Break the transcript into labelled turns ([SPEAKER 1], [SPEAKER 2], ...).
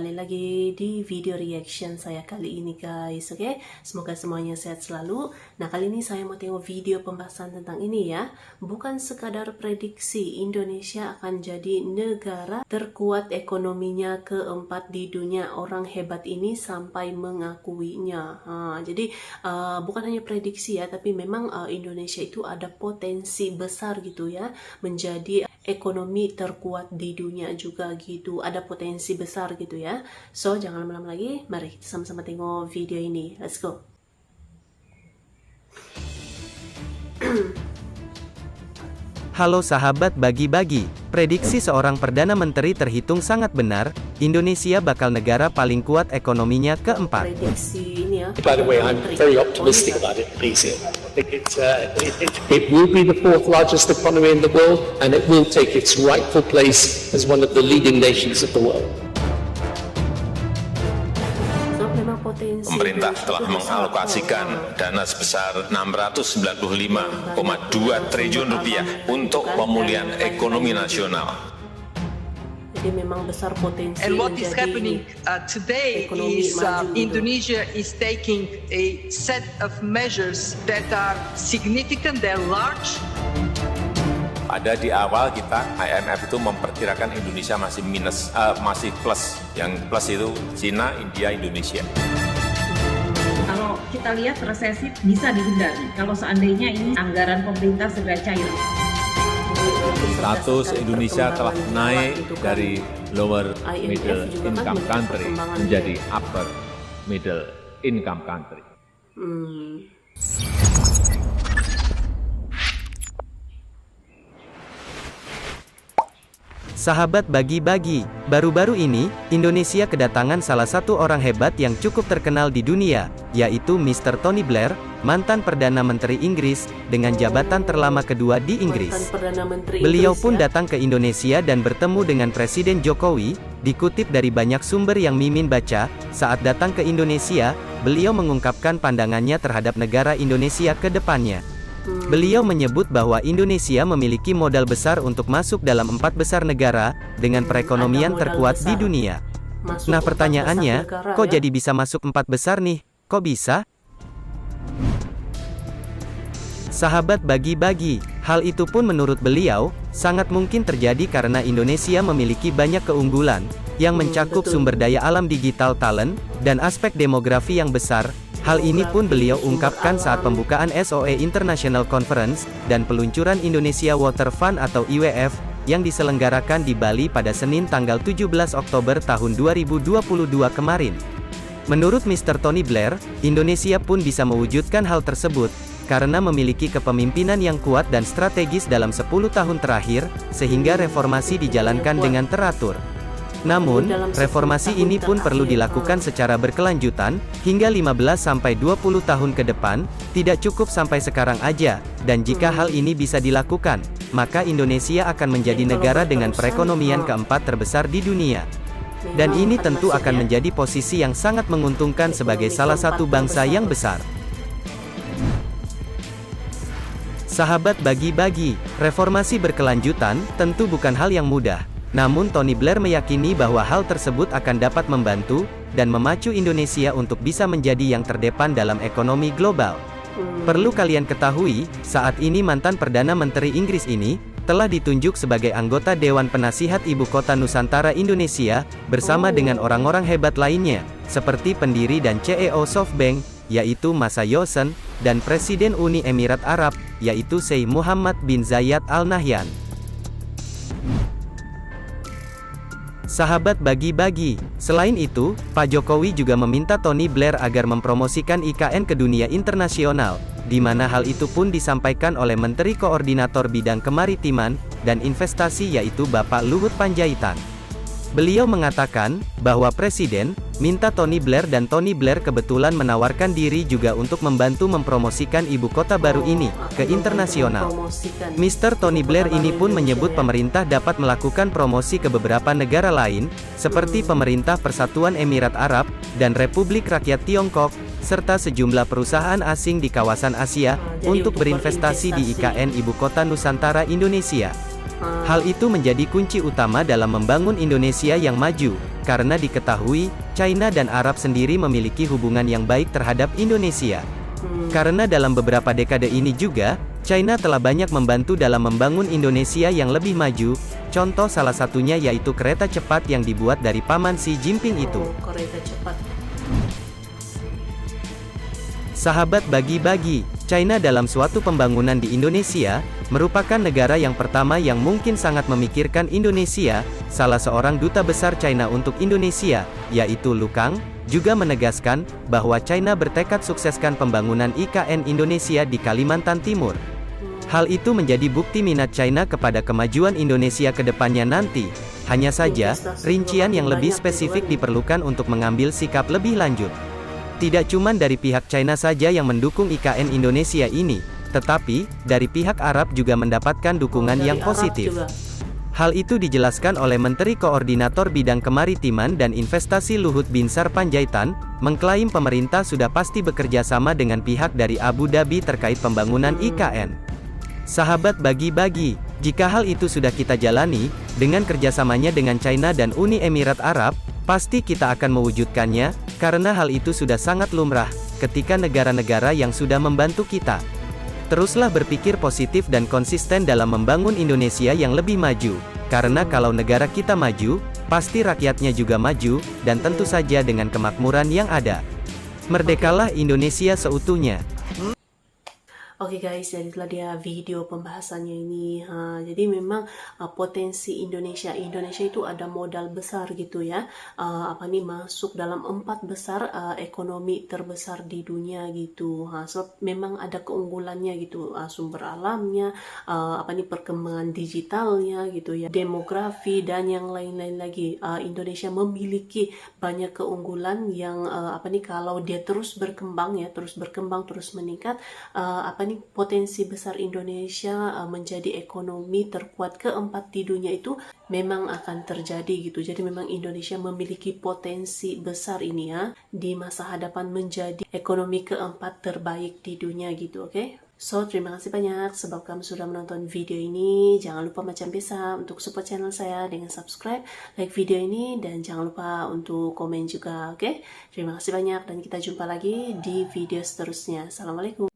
[SPEAKER 1] kembali lagi di video reaction saya kali ini guys. Oke, semoga semuanya sehat selalu. Nah, kali ini saya mau tengok video pembahasan tentang ini ya. Bukan sekadar prediksi Indonesia akan jadi negara terkuat ekonominya keempat di dunia. Orang hebat ini sampai mengakuinya. Jadi bukan hanya prediksi ya, tapi memang Indonesia itu ada potensi besar gitu ya, menjadi ekonomi terkuat di dunia juga gitu, ada potensi besar gitu ya. So jangan lama-lama lagi, mari kita sama-sama tengok video ini. Let's go.
[SPEAKER 2] Halo sahabat bagi-bagi, prediksi seorang Perdana Menteri terhitung sangat benar, Indonesia bakal negara paling kuat ekonominya keempat.
[SPEAKER 1] Prediksi ini ya.
[SPEAKER 3] By the way, I'm very optimistic about it, please. It will be the fourth largest economy in the world, and it will take its rightful place as one of the leading nations of the world.
[SPEAKER 4] Pemerintah telah mengalokasikan dana sebesar 695,2 triliun rupiah untuk pemulihan ekonomi nasional.
[SPEAKER 1] Jadi memang besar potensi.
[SPEAKER 5] And what is happening today is Indonesia is taking a set of measures that are significant, they're large.
[SPEAKER 4] Pada di awal kita IMF itu memperkirakan Indonesia masih minus, masih plus. Yang plus itu Cina, India, Indonesia.
[SPEAKER 6] Kalau kita lihat resesi bisa dihindari kalau seandainya ini anggaran pemerintah segera cair.
[SPEAKER 7] Status Indonesia telah naik dari lower middle income country menjadi upper middle income country.
[SPEAKER 2] Sahabat bagi-bagi, baru-baru ini, Indonesia kedatangan salah satu orang hebat yang cukup terkenal di dunia, yaitu Mr. Tony Blair, mantan Perdana Menteri Inggris, dengan jabatan terlama kedua di Inggris. Beliau pun datang ke Indonesia dan bertemu dengan Presiden Jokowi. Dikutip dari banyak sumber yang Mimin baca, saat datang ke Indonesia, beliau mengungkapkan pandangannya terhadap negara Indonesia ke depannya. Beliau menyebut bahwa Indonesia memiliki modal besar untuk masuk dalam 4 besar negara, dengan perekonomian terkuat di dunia. Nah pertanyaannya, kok jadi bisa masuk 4 besar nih? Kok bisa? Sahabat bagi-bagi, hal itu pun menurut beliau, sangat mungkin terjadi karena Indonesia memiliki banyak keunggulan, yang mencakup sumber daya alam digital talent, dan aspek demografi yang besar. Hal ini pun beliau ungkapkan saat pembukaan SOE International Conference, dan peluncuran Indonesia Water Fund atau IWF, yang diselenggarakan di Bali pada Senin tanggal 17 Oktober tahun 2022 kemarin. Menurut Mr. Tony Blair, Indonesia pun bisa mewujudkan hal tersebut, karena memiliki kepemimpinan yang kuat dan strategis dalam 10 tahun terakhir, sehingga reformasi dijalankan dengan teratur. Namun, reformasi ini pun perlu dilakukan secara berkelanjutan, hingga 15-20 tahun ke depan, tidak cukup sampai sekarang aja, dan jika hal ini bisa dilakukan, maka Indonesia akan menjadi negara dengan perekonomian keempat terbesar di dunia. Dan ini tentu akan menjadi posisi yang sangat menguntungkan sebagai salah satu bangsa yang besar. Sahabat bagi-bagi, reformasi berkelanjutan, tentu bukan hal yang mudah. Namun Tony Blair meyakini bahwa hal tersebut akan dapat membantu, dan memacu Indonesia untuk bisa menjadi yang terdepan dalam ekonomi global. Perlu kalian ketahui, saat ini mantan Perdana Menteri Inggris ini, telah ditunjuk sebagai anggota Dewan Penasihat Ibu Kota Nusantara Indonesia, bersama dengan orang-orang hebat lainnya, seperti pendiri dan CEO SoftBank, yaitu Masa Yosen, dan Presiden Uni Emirat Arab, yaitu Sheikh Muhammad bin Zayed Al Nahyan. Sahabat bagi-bagi, selain itu, Pak Jokowi juga meminta Tony Blair agar mempromosikan IKN ke dunia internasional, di mana hal itu pun disampaikan oleh Menteri Koordinator Bidang Kemaritiman dan Investasi yaitu Bapak Luhut Panjaitan. Beliau mengatakan bahwa Presiden minta Tony Blair, dan Tony Blair kebetulan menawarkan diri juga untuk membantu mempromosikan ibu kota baru ini ke internasional. Mr. Tony Blair ini pun menyebut pemerintah dapat melakukan promosi ke beberapa negara lain, seperti pemerintah Persatuan Emirat Arab, dan Republik Rakyat Tiongkok, serta sejumlah perusahaan asing di kawasan Asia, untuk berinvestasi di IKN Ibu Kota Nusantara Indonesia. Hal itu menjadi kunci utama dalam membangun Indonesia yang maju, karena diketahui, China dan Arab sendiri memiliki hubungan yang baik terhadap Indonesia. Karena dalam beberapa dekade ini juga, China telah banyak membantu dalam membangun Indonesia yang lebih maju, contoh salah satunya yaitu kereta cepat yang dibuat dari paman Xi Jinping itu.
[SPEAKER 1] Kereta cepat.
[SPEAKER 2] Sahabat bagi-bagi, China dalam suatu pembangunan di Indonesia, merupakan negara yang pertama yang mungkin sangat memikirkan Indonesia. Salah seorang duta besar China untuk Indonesia, yaitu Lu Kang, juga menegaskan, bahwa China bertekad sukseskan pembangunan IKN Indonesia di Kalimantan Timur. Hal itu menjadi bukti minat China kepada kemajuan Indonesia ke depannya nanti. Hanya saja, rincian yang lebih spesifik diperlukan untuk mengambil sikap lebih lanjut. Tidak cuma dari pihak China saja yang mendukung IKN Indonesia ini, tetapi, dari pihak Arab juga mendapatkan dukungan yang positif. Hal itu dijelaskan oleh Menteri Koordinator Bidang Kemaritiman dan Investasi Luhut Binsar Panjaitan, mengklaim pemerintah sudah pasti bekerja sama dengan pihak dari Abu Dhabi terkait pembangunan IKN. Sahabat bagi-bagi, jika hal itu sudah kita jalani, dengan kerjasamanya dengan China dan Uni Emirat Arab, pasti kita akan mewujudkannya, karena hal itu sudah sangat lumrah, ketika negara-negara yang sudah membantu kita. Teruslah berpikir positif dan konsisten dalam membangun Indonesia yang lebih maju, karena kalau negara kita maju, pasti rakyatnya juga maju, dan tentu saja dengan kemakmuran yang ada. Merdekalah Indonesia seutuhnya.
[SPEAKER 1] Oke guys, jadi itulah dia video pembahasannya ini. Jadi memang potensi Indonesia itu ada modal besar gitu ya. Masuk dalam 4 besar ekonomi terbesar di dunia gitu. Sebab memang ada keunggulannya gitu, sumber alamnya, perkembangan digitalnya gitu ya, demografi dan yang lain-lain lagi. Indonesia memiliki banyak keunggulan yang kalau dia terus berkembang ya, terus meningkat, potensi besar Indonesia menjadi ekonomi terkuat keempat di dunia itu memang akan terjadi gitu. Jadi memang Indonesia memiliki potensi besar ini ya, di masa hadapan menjadi ekonomi keempat terbaik di dunia gitu, oke? So, terima kasih banyak sebab kamu sudah menonton video ini. Jangan lupa macam biasa untuk support channel saya dengan subscribe, like video ini, dan jangan lupa untuk komen juga, oke? Terima kasih banyak dan kita jumpa lagi di video seterusnya. Assalamualaikum.